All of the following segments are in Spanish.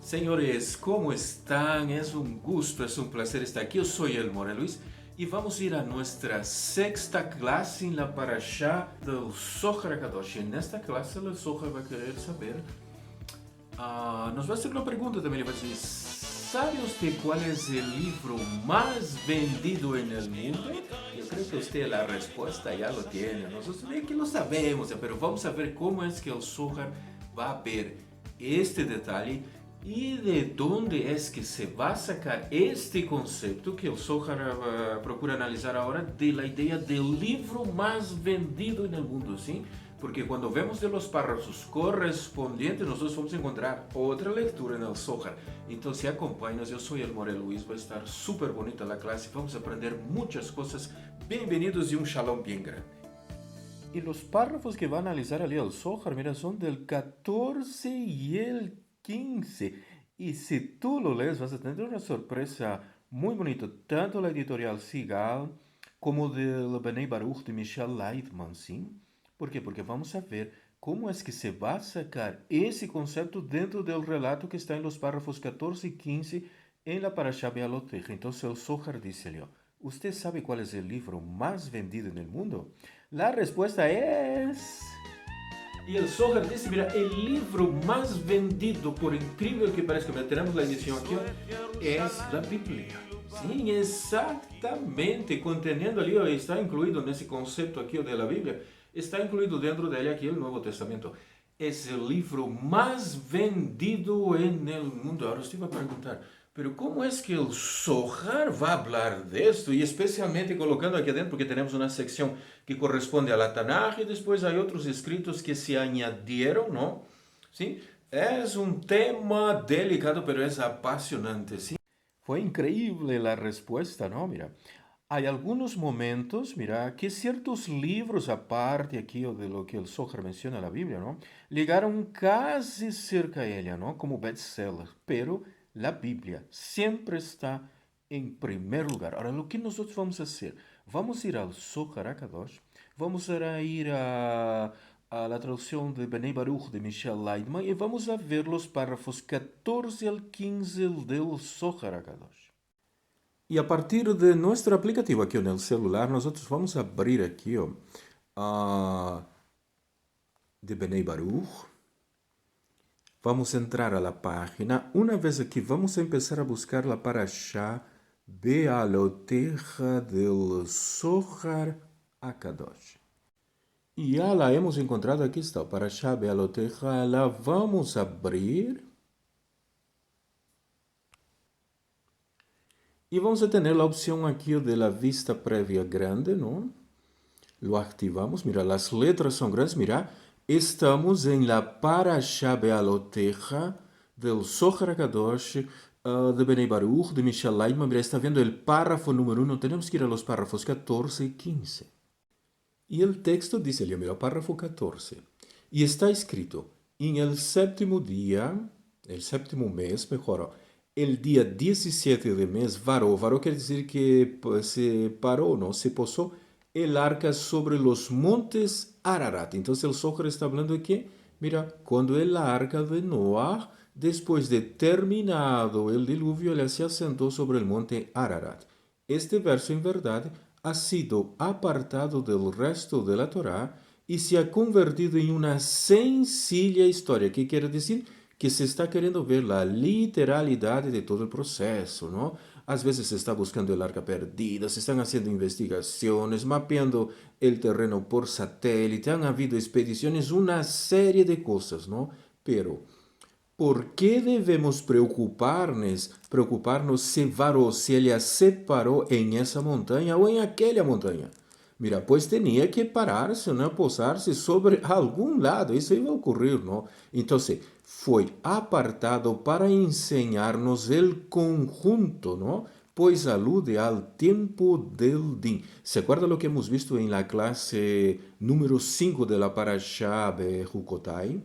Señores, ¿cómo están? Es un gusto, es un placer estar aquí. Yo soy el More Luis y vamos a ir a nuestra sexta clase en la parashá del Zohar Kadosh. En esta clase el Zohar va a querer saber, nos va a hacer una pregunta también. Va a decir, ¿sabe usted cuál es el libro más vendido en el mundo? Yo creo que usted la respuesta ya lo tiene. Nosotros bien que lo sabemos, pero vamos a ver cómo es que el Zohar va a ver este detalle y de dónde es que se va a sacar este concepto que el Zohar procura analizar ahora de la idea del libro más vendido en el mundo, ¿sí? Porque cuando vemos de los párrafos correspondientes, nosotros vamos a encontrar otra lectura en el Zohar. Entonces, acompáñanos, yo soy el More Luis, va a estar súper bonita la clase, vamos a aprender muchas cosas. Bienvenidos y un shalom bien grande. Y los párrafos que va a analizar ali el Zohar, mira, son del 14 y el 15. Y si tú lo lees, vas a tener una sorpresa muy bonita, tanto la editorial Sigal como del Bnei Baruch de Michel Leitman, ¿sí? ¿Por qué? Porque vamos a ver cómo es que se va a sacar ese concepto dentro del relato que está en los párrafos 14 y 15 en la Parashá Bealoteja. Entonces el Zohar dice, Leo, ¿usted sabe cuál es el libro más vendido en el mundo? La respuesta es... Y el Zohar dice, mira, el libro más vendido, por increíble que parezca, mira, tenemos la edición aquí, es la Biblia. Sí, exactamente, conteniendo ali, está incluido nesse conceito aqui de la Biblia, está incluído dentro de ella aquí el Nuevo Testamento. Es el libro más vendido en el mundo. Ahora usted va a preguntar, pero ¿cómo es que el Zohar va a hablar de esto? Y especialmente colocando aquí adentro, porque tenemos una sección que corresponde a la Tanaj y después hay otros escritos que se añadieron, ¿no? ¿Sí? Es un tema delicado, pero es apasionante, ¿sí? Fue increíble la respuesta, ¿no? Mira, hay algunos momentos, mira, que ciertos libros, aparte aquí o de lo que el Zohar menciona en la Biblia, ¿no? Llegaron casi cerca a ella, ¿no? Como bestseller, pero la Biblia siempre está en primer lugar. Ahora, lo que nosotros vamos a hacer, vamos a ir al Zohar HaKadosh, vamos a ir a la traducción de Bnei Baruch de Michel Leitman y vamos a ver los párrafos 14 al 15 del Zohar HaKadosh. E a partir de nuestro aplicativo aqui no celular, nós vamos abrir aqui ó, de Bnei Baruch. Vamos entrar a la página. Una vez aqui, vamos empezar a buscar la parashá Bealoteja del Zohar HaKadosh. E já la hemos encontrado, aqui está, parashá Bealoteja. La vamos abrir. E vamos a tener la opción aquí de la vista previa grande, ¿no? Lo activamos, mira, las letras son grandes, mira, estamos en la Parashá Bealoteja del Zohar HaKadosh de Bnei Baruch, de Michel Leitman, mira, está viendo el párrafo número 1, tenemos que ir a los párrafos 14 y 15. Y el texto dice, mira, párrafo 14, y está escrito, en el séptimo día, el séptimo mes, mejor, el día 17 de mes, varó quiere decir que se paró, ¿no? Se posó el arca sobre los montes Ararat. Entonces el Zohar está hablando de que, mira, cuando el arca de Noah, después de terminado el diluvio, él se asentó sobre el monte Ararat. Este verso en verdad ha sido apartado del resto de la Torá y se ha convertido en una sencilla historia. ¿Qué quiere decir? Que se está querendo ver a literalidade de todo o processo, não? Às vezes se está buscando el arca perdida, se están haciendo investigaciones, mapeando el terreno por satélite, han habido expediciones, una serie de cosas, ¿no? Pero, ¿por qué debemos preocuparnos se varó, se ella se paró en esa montaña o en aquella montaña? Mira, pues tenía que pararse, ¿no? Posarse sobre algún lado, eso iba a ocurrir, ¿no? Entonces, fue apartado para enseñarnos el conjunto, ¿no? Pues alude al tiempo del din. ¿Se acuerda lo que hemos visto en la clase número 5 de la Parashá de Jukotai?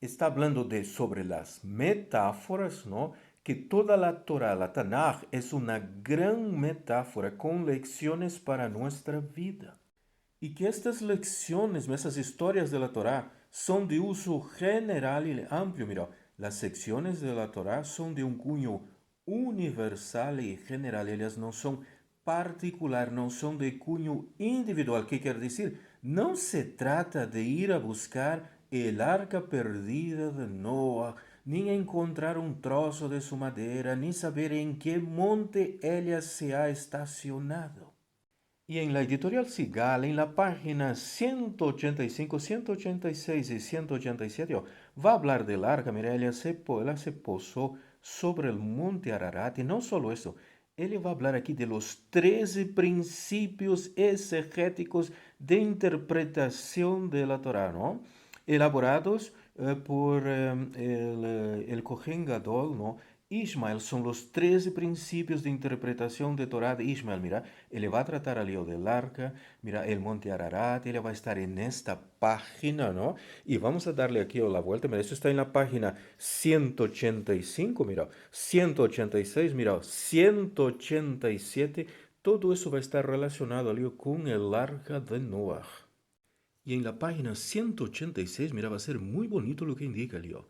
Está hablando de sobre las metáforas, ¿no? Que toda la Torah, la Tanaj, es una gran metáfora con lecciones para nuestra vida. Y que estas lecciones, esas historias de la Torah, son de uso general y amplio. Mira, Las secciones de la Torá son de un cunho universal y general. Ellas no son particular, no son de cunho individual. ¿Qué quiere decir? No se trata de ir a buscar el arca perdida de Noah, ni encontrar un trozo de su madera, ni saber en qué monte ella se ha estacionado. Y en la editorial Sigal, en la página 185, 186 y 187, va a hablar del arca. Mira, ella se posó sobre el monte Ararat. Y no solo eso, él va a hablar aquí de los 13 principios exegéticos de interpretación de la Torá, ¿no? Elaborados por el Kohen Gadol, ¿no? Ismael son los 13 principios de interpretación de Torá de Ismael. Mira, él va a tratar al lío del arca, mira, el monte Ararat, él va a estar en esta página, ¿no? Y vamos a darle aquí la vuelta, mira, eso está en la página 185, mira, 186, mira, 187, todo eso va a estar relacionado al lío con el arca de Noah. Y en la página 186, mira, va a ser muy bonito lo que indica el lío.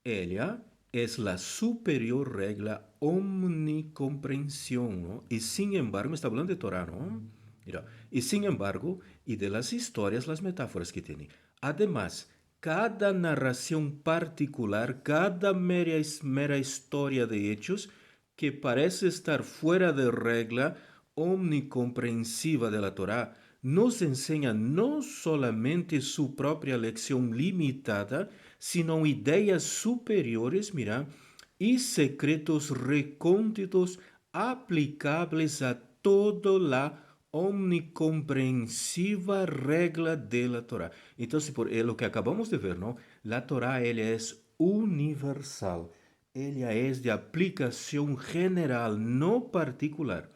Ella es la superior regla omnicomprensión, ¿no? Y sin embargo, me está hablando de Torah, ¿no? Mira, y sin embargo, y de las historias, las metáforas que tiene. Además, cada narración particular, cada mera historia de hechos que parece estar fuera de regla omnicomprensiva de la Torah, nos enseña no solamente su propia lección limitada, sino ideas superiores, mira, y secretos recónditos aplicables a toda la omnicomprensiva regla de la Torah. Entonces, por lo que acabamos de ver, ¿no? La Torah, ella es universal. Ella es de aplicación general, no particular.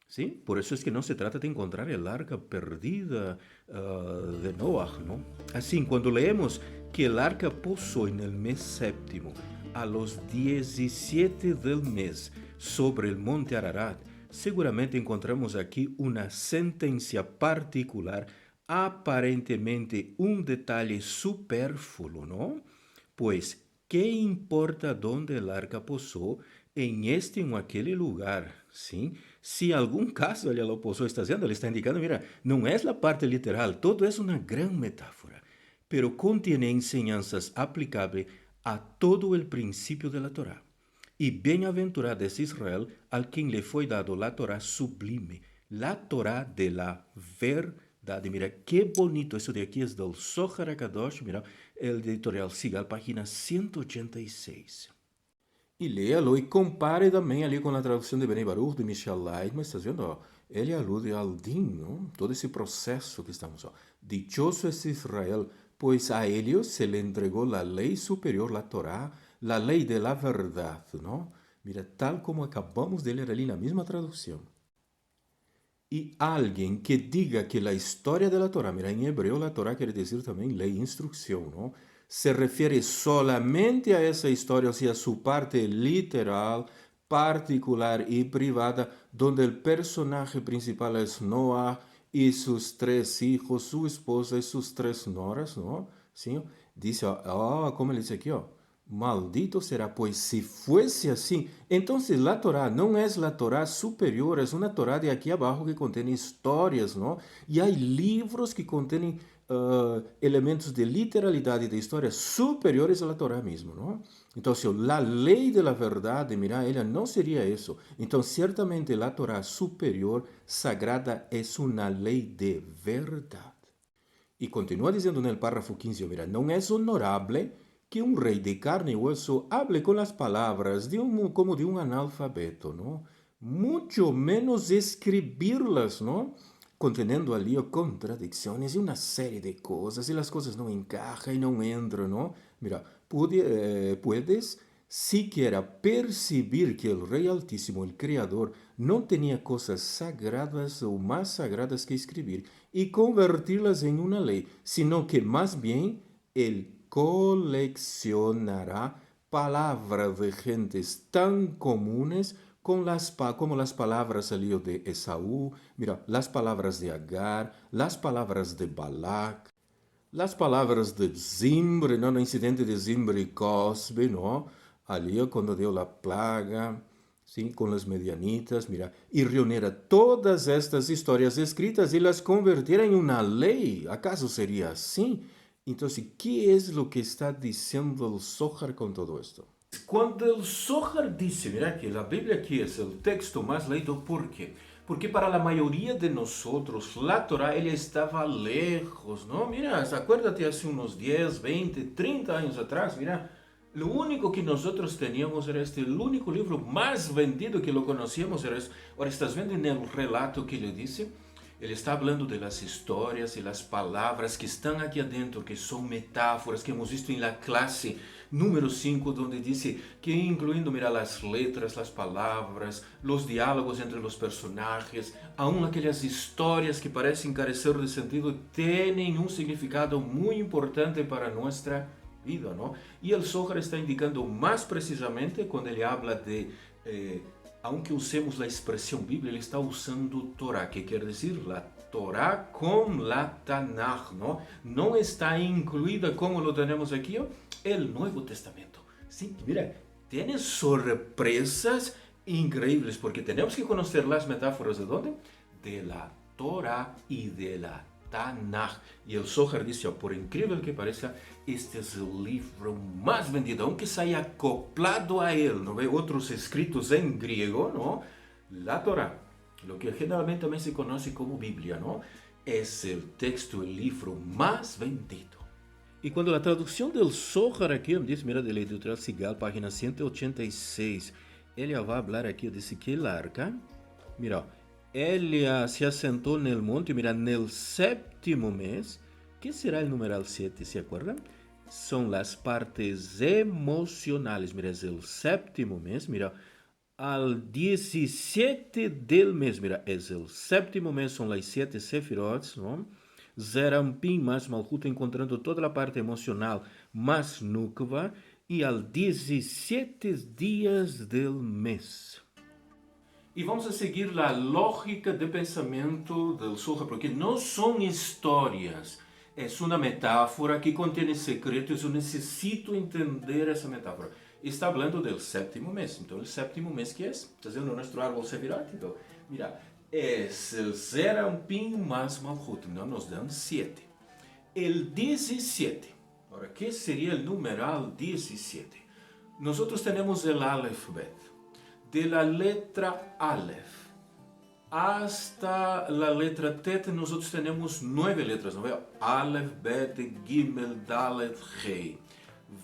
¿Sí? Por eso es que no se trata de encontrar el arca perdida de Noah, ¿no? Así, cuando leemos que el arca posó en el mes séptimo, a los 17 del mes, sobre el monte Ararat, seguramente encontramos aquí una sentencia particular, aparentemente un detalle superfluo, ¿no? Pues, ¿qué importa dónde el arca posó en este o aquel lugar? ¿Sí? Si algún caso ella lo posó, está haciendo, le está indicando, mira, no es la parte literal, todo es una gran metáfora, pero contiene enseñanzas aplicables a todo el principio de la Torá. Y bienaventurado es Israel al quien le fue dado la Torá sublime, la Torá de la verdad. Y mira, qué bonito eso de aquí es del Zohar HaKadosh, mira, el editorial Sigal, página 186. E léalo e compare também ali com a tradução de Bnei Baruch, de Michel Leitman, está vendo? Ó, ele alude ao Din, não? Todo esse processo que estamos. Ó. Dichoso es Israel, pois a ellos se le entregou a lei superior, la Torá, la lei de la verdad, não? Mira, tal como acabamos de ler ali na mesma tradução. E alguém que diga que a história da Torá, mira, em hebreu a Torá quer dizer também lei, instrução, não? Se refiere solamente a essa história, ou seja, a sua parte literal, particular e privada, donde o personagem principal é Noah e seus 3 filhos, sua esposa e suas 3 noras, não? Sim? Diz, ó, como ele diz aqui, ó. Maldito será, pois se fuese assim, então a Torá não é a Torá superior, é uma Torá de aqui abaixo que contém histórias, não? E há livros que contêm elementos de literalidade de história superiores à Torá mesmo, não? Então, se a lei da verdade, mira, ela não seria isso. Então, certamente a Torá superior, sagrada, é uma lei de verdade. E continua dizendo no párrafo 15, mira, não é honorável que un rey de carne y hueso hable con las palabras como de un analfabeto, ¿no? Mucho menos escribirlas, ¿no? Conteniendo allí contradicciones y una serie de cosas, y las cosas no encajan y no entran, ¿no? Mira, puedes siquiera percibir que el Rey Altísimo, el Creador, no tenía cosas sagradas o más sagradas que escribir y convertirlas en una ley, sino que más bien el coleccionará palabras de gentes tan comunes como las palabras salió de Esaú, mira, las palabras de Agar, las palabras de Balac, las palabras de Zimbre, ¿no? El incidente de Zimbre y Cosbe, ¿no? Ali cuando dio la plaga, ¿sí? Con las medianitas, mira, y reuniera todas estas historias escritas y las convirtiera en una ley. ¿Acaso sería así? Entonces, ¿qué es lo que está diciendo el Zohar con todo esto? Cuando el Zohar dice, mira que la Biblia aquí es el texto más leído, ¿por qué? Porque para la mayoría de nosotros la Torah ella estaba lejos, ¿no? Mira, acuérdate hace unos 10, 20, 30 años atrás, mira, lo único que nosotros teníamos era el único libro más vendido que lo conocíamos era esto. Ahora estás viendo en el relato que le dice, ele está hablando de las historias y las palabras que están aquí adentro, que son metáforas que hemos visto en la clase número 5, donde dice que incluyendo, mira, las letras, las palabras, los diálogos entre los personajes, aún aquellas historias que parecen carecer de sentido, tienen un significado muy importante para nuestra vida, ¿no? Y el Zohar está indicando más precisamente cuando ele habla de... aunque usemos a expressão Bíblia, ele está usando Torá, que quer dizer la Torá com la Tanakh, ¿no? Não está incluída como lo tenemos aqui, o Novo Testamento. Sim, mira, tiene sorpresas increíbles, porque temos que conhecer as metáforas de onde? De la Torá e de la Tanakh. E o Zohar dice, por incrível que pareça, este é o livro mais vendido, aunque se haya acoplado a ele, ¿no ve? Otros escritos en griego, ¿no? La Torah, lo que generalmente también se conoce como Biblia, ¿no? Es el texto, el libro más vendido. Y cuando la traducción del Zohar aquí, dice, mira, de la editorial Sigal, página 186, ella va a hablar aquí, dice que el arca, mira, ella se asentó en el monte, mira, en el séptimo mes. ¿Qué será el numeral 7? ¿Se acuerdan? Son las partes emocionales. Mira, es el séptimo mes. Mira, al 17 del mes. Mira, es el séptimo mes. Son las 7 sefirot, ¿no? Zerampin más Malhut, encontrando toda la parte emocional más Nukva. Y al 17 días del mes. E vamos a seguir a lógica de pensamento do Zohar, porque não são histórias, é uma metáfora que contém secretos. Eu necessito entender essa metáfora. Está falando do sétimo mês, então o sétimo mês que é? Está vendo nosso árbol Sefirot? Então, mira, é o Zerampin mais Malhut, então nos dão 7. El 17, agora, que seria o numeral 17? Nós temos o Aleph Bet. De la letra Aleph hasta la letra Tet, nosotros tenemos 9 letras, ¿no? Aleph, Bet, Gimel, Dalet, Rei.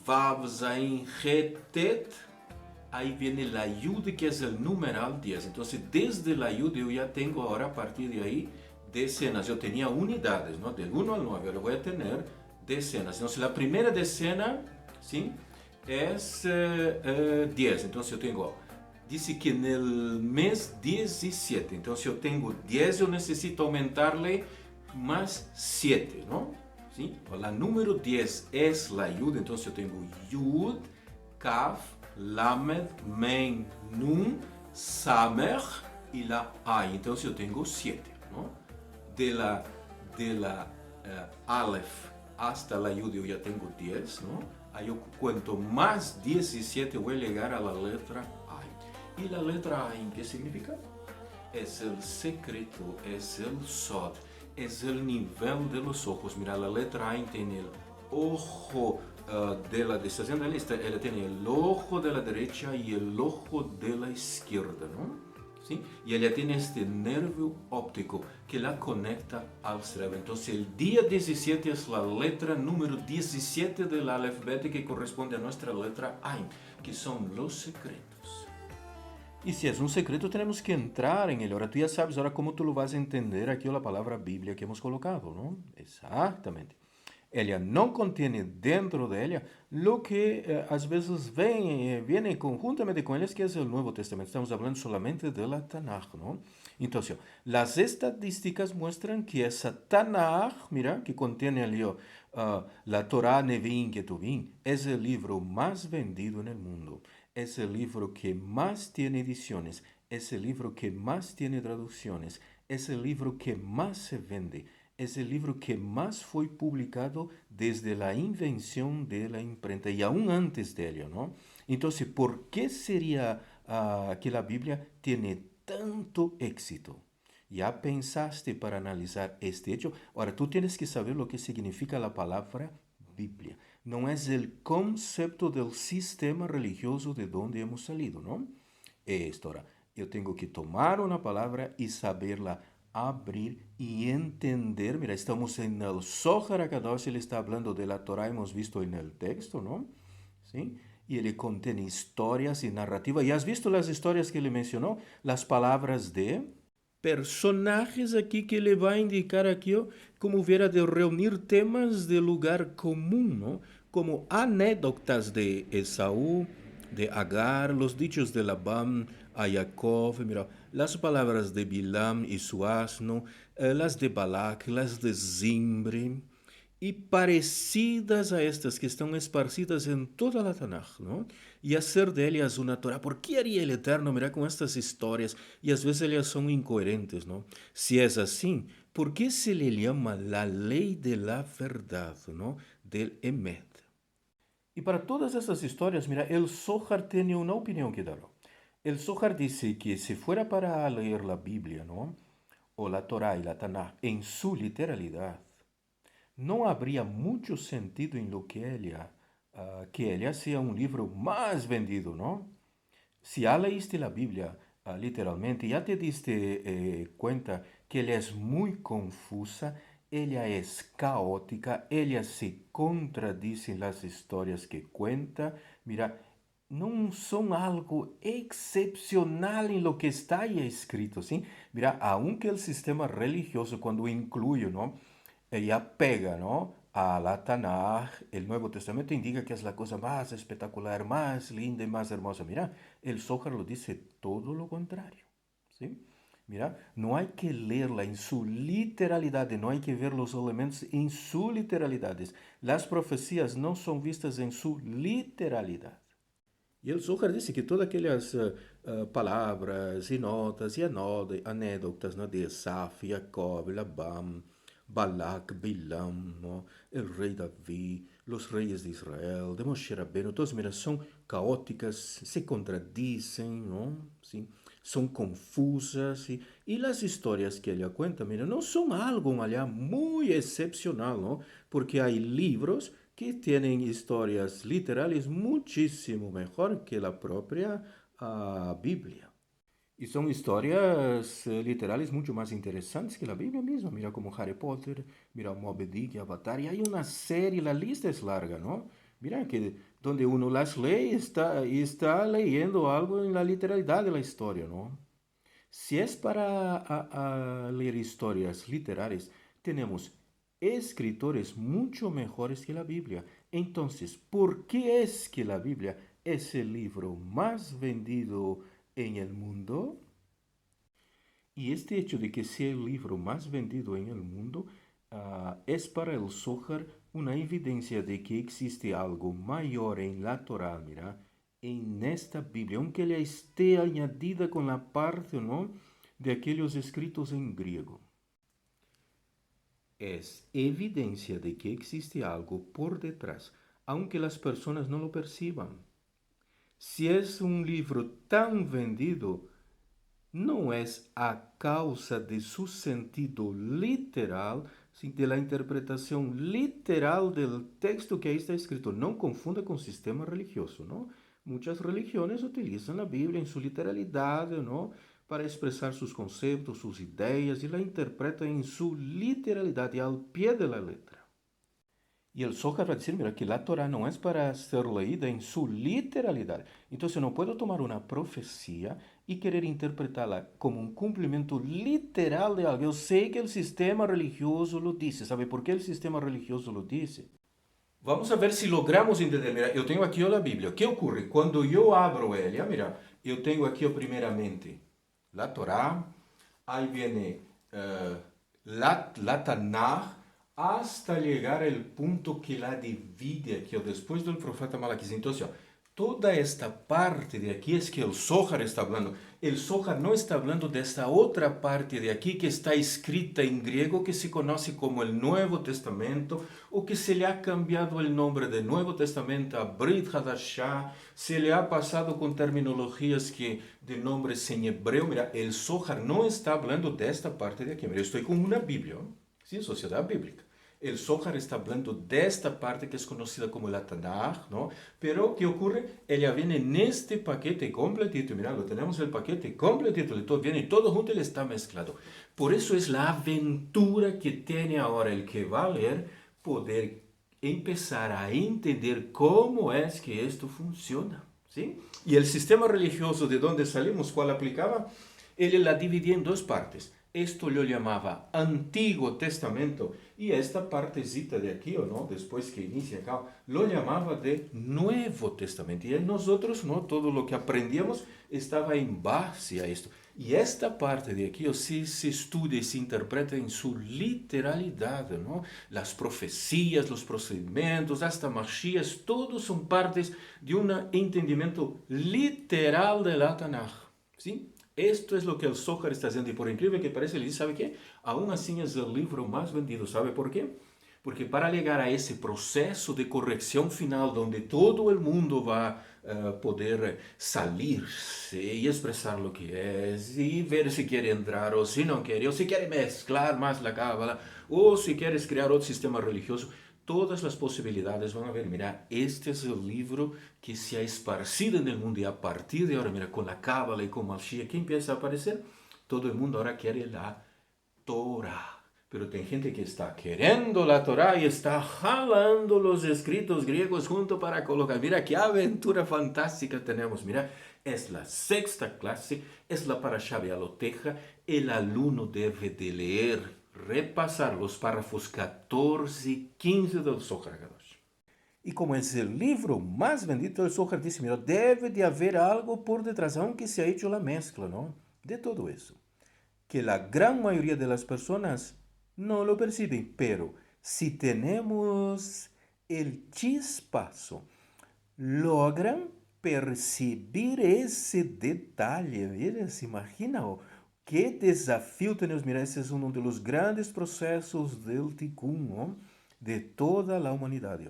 Vav, Zain, He, Tet. Ahí viene la Yud, que es el numeral 10. Entonces, desde la Yud yo ya tengo ahora, a partir de ahí, decenas. Yo tenía unidades, ¿no? Del 1 al 9, ahora voy a tener decenas. Entonces, la primera decena, ¿sí? Es 10. Entonces, yo tengo... Dice que no mês 17, então se eu tenho 10, eu necessito aumentar-lhe mais 7, não? Sim? A número 10 é a Yud, então eu tenho Yud, Kaf, Lamed, Mem, Nun, Samer e la Ai. Então eu tenho 7, não? De la Aleph hasta la Yud eu já tenho 10, não? Aí eu conto mais 17, eu vou chegar à letra Ai. E a letra A, ¿en qué significa? Es el secreto, es el sod, es el nivel de los ojos. Mira, la letra A tiene el ojo de la derecha, ella tiene el ojo de la derecha y el ojo de la izquierda, ¿no? ¿Sí? Y ella tiene este nervio óptico que la conecta al cerebro. Entonces, el día 17 es la letra número 17 del Aleph Bet, que corresponde a nuestra letra Ain, que son los secretos. E se é um secreto, temos que entrar em ele. Agora, tu já sabes agora como tu lo vas a entender aqui a palavra Bíblia que hemos colocado, não? Exatamente. Ela não contém dentro dela lo que às vezes vem conjuntamente com eles, que é o Novo Testamento. Estamos falando solamente de la Tanakh, não? Então, as estadísticas mostram que essa Tanakh, mira, que contém ali la Torá, Nevim, Ketuvim, é o livro mais vendido no mundo. Es el libro que más tiene ediciones, es el libro que más tiene traducciones, es el libro que más se vende, es el libro que más fue publicado desde la invención de la imprenta y aún antes de ello, ¿no? Entonces, ¿por qué sería que la Biblia tiene tanto éxito? ¿Ya pensaste para analizar este hecho? Ahora, tú tienes que saber lo que significa la palabra Biblia. No es el concepto del sistema religioso de donde hemos salido, ¿no? Esto, ahora, yo tengo que tomar una palabra y saberla abrir y entender. Mira, estamos en el Zohar HaKadosh, él está hablando de la Torah, hemos visto en el texto, ¿no? ¿Sí? Y él contiene historias y narrativa. ¿Y has visto las historias que le mencionó? Las palabras de personajes aquí que le va a indicar aquí como hubiera de reunir temas de lugar común, ¿no? Como anécdotas de Esaú, de Agar, los dichos de Labán a Jacob, mira, las palabras de Bilam y su asno, las de Balac, las de Zimri, y parecidas a estas que están esparcidas en toda la Tanaj, ¿no? Y hacer de ellas una Torah. ¿Por qué haría el Eterno, mira, con estas historias? Y a veces ellas son incoherentes, ¿no? Si es así, ¿por qué se le llama la ley de la verdad, ¿no? Del Emet. Y para todas esas historias, mira, el Zohar tiene una opinión que dar. El Zohar dice que si fuera para leer la Biblia, ¿no? O la Torah y la Tanaj en su literalidad, no habría mucho sentido en lo que ella sea un libro más vendido, ¿no? Si ya leíste la Biblia literalmente, ya te diste cuenta que ella es muy confusa, ella es caótica, ella se contradice en las historias que cuenta. Mira, no son algo excepcional en lo que está ahí escrito, ¿sí? Mira, aunque el sistema religioso cuando incluye, ¿no? Ella pega, ¿no? A la Tanaj, el Nuevo Testamento indica que es la cosa más espectacular, más linda y más hermosa. Mira, el Zohar lo dice todo lo contrario, ¿sí? Mira, no hay que leerla en su literalidad, no hay que ver los elementos en su literalidad. Las profecías no son vistas en su literalidad. Y el Zohar dice que todas aquellas palabras y notas y anécdotas, ¿no? De Esaf, Jacob, Labán, Balak, Bilam, ¿no? El rey David, los reyes de Israel, de Moshe Rabbeinu, todas, mira, son caóticas, se contradicen, ¿no? ¿Sí? Son confusas, ¿sí? Y las historias que ella cuenta, mira, no son algo allá muy excepcional, ¿no? Porque hay libros que tienen historias literales muchísimo mejor que la propia Biblia. Y son historias literales mucho más interesantes que la Biblia misma. Mira como Harry Potter, mira Moby Dick, Avatar. Y hay una serie, la lista es larga, ¿no? Mira que donde uno las lee está leyendo algo en la literalidad de la historia, ¿no? Si es para leer historias literarias, tenemos escritores mucho mejores que la Biblia. Entonces, ¿por qué es que la Biblia es el libro más vendido en el mundo? Y este hecho de que sea el libro más vendido en el mundo es para el Zohar una evidencia de que existe algo mayor en la Torah, mira, en esta Biblia, aunque ella esté añadida con la parte, ¿no? De aquellos escritos en griego. Es evidencia de que existe algo por detrás, aunque las personas no lo perciban. Si es un libro tan vendido, no es a causa de su sentido literal, de la interpretación literal del texto que ahí está escrito. No confunda con sistema religioso, ¿no? Muchas religiones utilizan la Biblia en su literalidad, ¿no? Para expresar sus conceptos, sus ideas, y la interpretan en su literalidad y al pie de la letra. Y el Zohar va a decir, mira, que la Torah no es para ser leída en su literalidad. Entonces no puedo tomar una profecía y querer interpretarla como un cumplimiento literal de algo. Yo sé que el sistema religioso lo dice. ¿Sabe por qué el sistema religioso lo dice? Vamos a ver si logramos entender. Mira, yo tengo aquí la Biblia. ¿Qué ocurre? Cuando yo abro ella, mira, yo tengo aquí primeramente la Torah, ahí viene la Tanaj, hasta llegar al punto que la divide aquí, después del profeta Malaquías. Entonces, toda esta parte de aquí es que el Zohar está hablando. El Zohar no está hablando de esta otra parte de aquí que está escrita en griego que se conoce como el Nuevo Testamento o que se le ha cambiado el nombre de Nuevo Testamento a Brit Hadashah, se le ha pasado con terminologías que de nombres en hebreo. Mira, el Zohar no está hablando de esta parte de aquí. Mira, yo estoy con una Biblia, ¿sí? Sociedad Bíblica. El Zohar está hablando de esta parte que es conocida como la Tanaj, ¿no? Pero, ¿qué ocurre? Ella viene en este paquete completito. Mira, lo tenemos el paquete completito. Viene todo junto y le está mezclado. Por eso es la aventura que tiene ahora el que va a leer, poder empezar a entender cómo es que esto funciona, ¿sí? Y el sistema religioso de donde salimos, ¿cuál aplicaba? Él la dividía en dos partes. Esto lo llamaba Antiguo Testamento y esta partecita de aquí, ¿o no? Después que inicia acá, lo llamaba de Nuevo Testamento. Y en nosotros, ¿no? Todo lo que aprendíamos estaba en base a esto. Y esta parte de aquí, sí se estudia y se interpreta en su literalidad, ¿no? Las profecías, los procedimientos, hasta Mashiach, todos son partes de un entendimiento literal de la Tanaj, ¿sí? Esto es lo que el Zohar está haciendo y por increíble que parece, él dice, ¿sabe qué? Aún así es el libro más vendido. ¿Sabe por qué? Porque para llegar a ese proceso de corrección final donde todo el mundo va a poder salirse y expresar lo que es y ver si quiere entrar o si no quiere, o si quiere mezclar más la cábala o si quieres crear otro sistema religioso, todas las posibilidades van a ver, mira, este es el libro que se ha esparcido en el mundo y a partir de ahora, mira, con la cábala y con Mashiach, ¿qué empieza a aparecer? Todo el mundo ahora quiere la Torah. Pero hay gente que está queriendo la Torah y está jalando los escritos griegos junto para colocar. Mira qué aventura fantástica tenemos. Mira, es la sexta clase, es la Parashá Bealoteja. El alumno debe de leer, repasar los párrafos 14 y 15 del Zohar Kadosh. Y como es el libro más bendito del Zohar, dice, mira, debe de haber algo por detrás, aunque se ha hecho la mezcla, ¿no? De todo eso. Que la gran mayoría de las personas no lo perciben, pero si tenemos el chispazo, logran percibir ese detalle. Mira, se imagina qué desafío tenemos. Mira, ese es uno de los grandes procesos del Tikkun, ¿no? De toda la humanidad.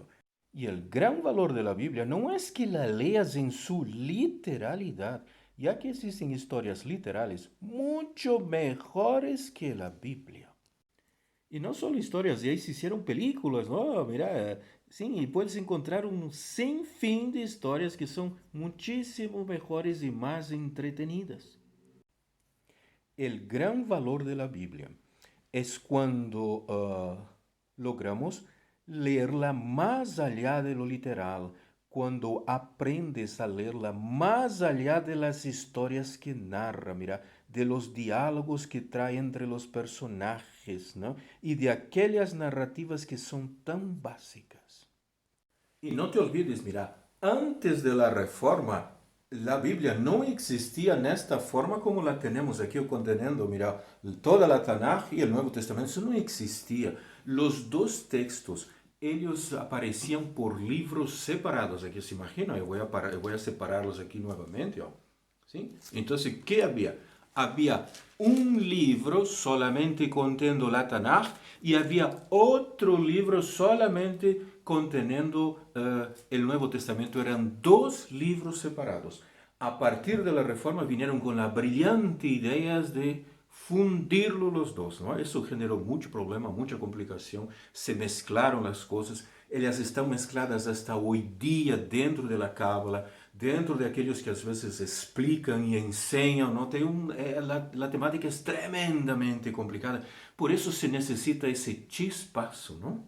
Y el gran valor de la Biblia no es que la leas en su literalidad, ya que existen historias literales mucho mejores que la Biblia. Y no solo historias, y ahí se hicieron películas, ¿no? Mira, sí, y puedes encontrar un sinfín de historias que son muchísimo mejores y más entretenidas. El gran valor de la Biblia es cuando logramos leerla más allá de lo literal, cuando aprendes a leerla más allá de las historias que narra, mira, de los diálogos que trae entre los personajes, ¿no? Y de aquellas narrativas que son tan básicas. Y no te olvides, mira, antes de la Reforma, la Biblia no existía en esta forma como la tenemos aquí conteniendo, mira, toda la Tanaj y el Nuevo Testamento, eso no existía. Los dos textos, ellos aparecían por libros separados. Aquí se imagina, yo voy a separarlos aquí nuevamente, ¿sí? Entonces, ¿qué había? Había un libro solamente conteniendo la Tanaj y había otro libro solamente conteniendo el Nuevo Testamento. Eran dos libros separados. A partir de la Reforma vinieron con la brillante idea de fundirlo los dos, ¿no? Eso generó mucho problema, mucha complicación. Se mezclaron las cosas. Ellas están mezcladas hasta hoy día dentro de la Cábala, dentro de aquellos que a veces explican y enseñan, ¿no? La temática es tremendamente complicada. Por eso se necesita ese chispazo, ¿no?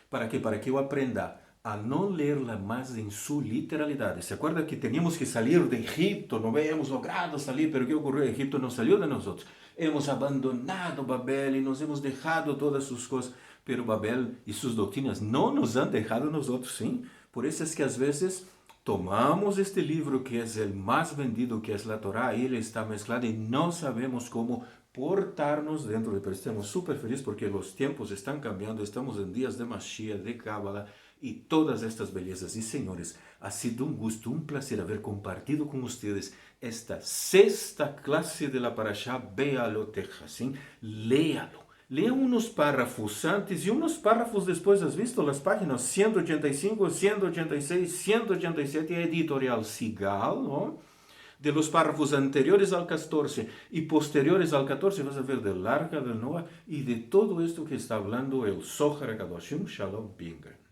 ¿Para qué? Para que yo aprenda a no leerla más en su literalidad. ¿Se acuerda que teníamos que salir de Egipto? No habíamos logrado salir, pero ¿qué ocurrió? Egipto no salió de nosotros. Hemos abandonado Babel y nos hemos dejado todas sus cosas, pero Babel y sus doctrinas no nos han dejado nosotros, ¿sí? Por eso es que a veces tomamos este libro que es el más vendido, que es la Torá, y él está mezclado y no sabemos cómo portarnos dentro de él. Pero estamos súper felices porque los tiempos están cambiando, estamos en días de Mashiach, de Cábala, y todas estas bellezas. Y señores, ha sido un gusto, un placer haber compartido con ustedes esta sexta clase de la Parashá Bealotej, ¿sí? Léalo. Lea unos párrafos antes y unos párrafos después. ¿Has visto las páginas 185, 186, 187, editorial Sigal, ¿no? De los párrafos anteriores al 14 y posteriores al 14 vas a ver del arca del Noah y de todo esto que está hablando el Zohar HaKadosh. Shalom bien grande.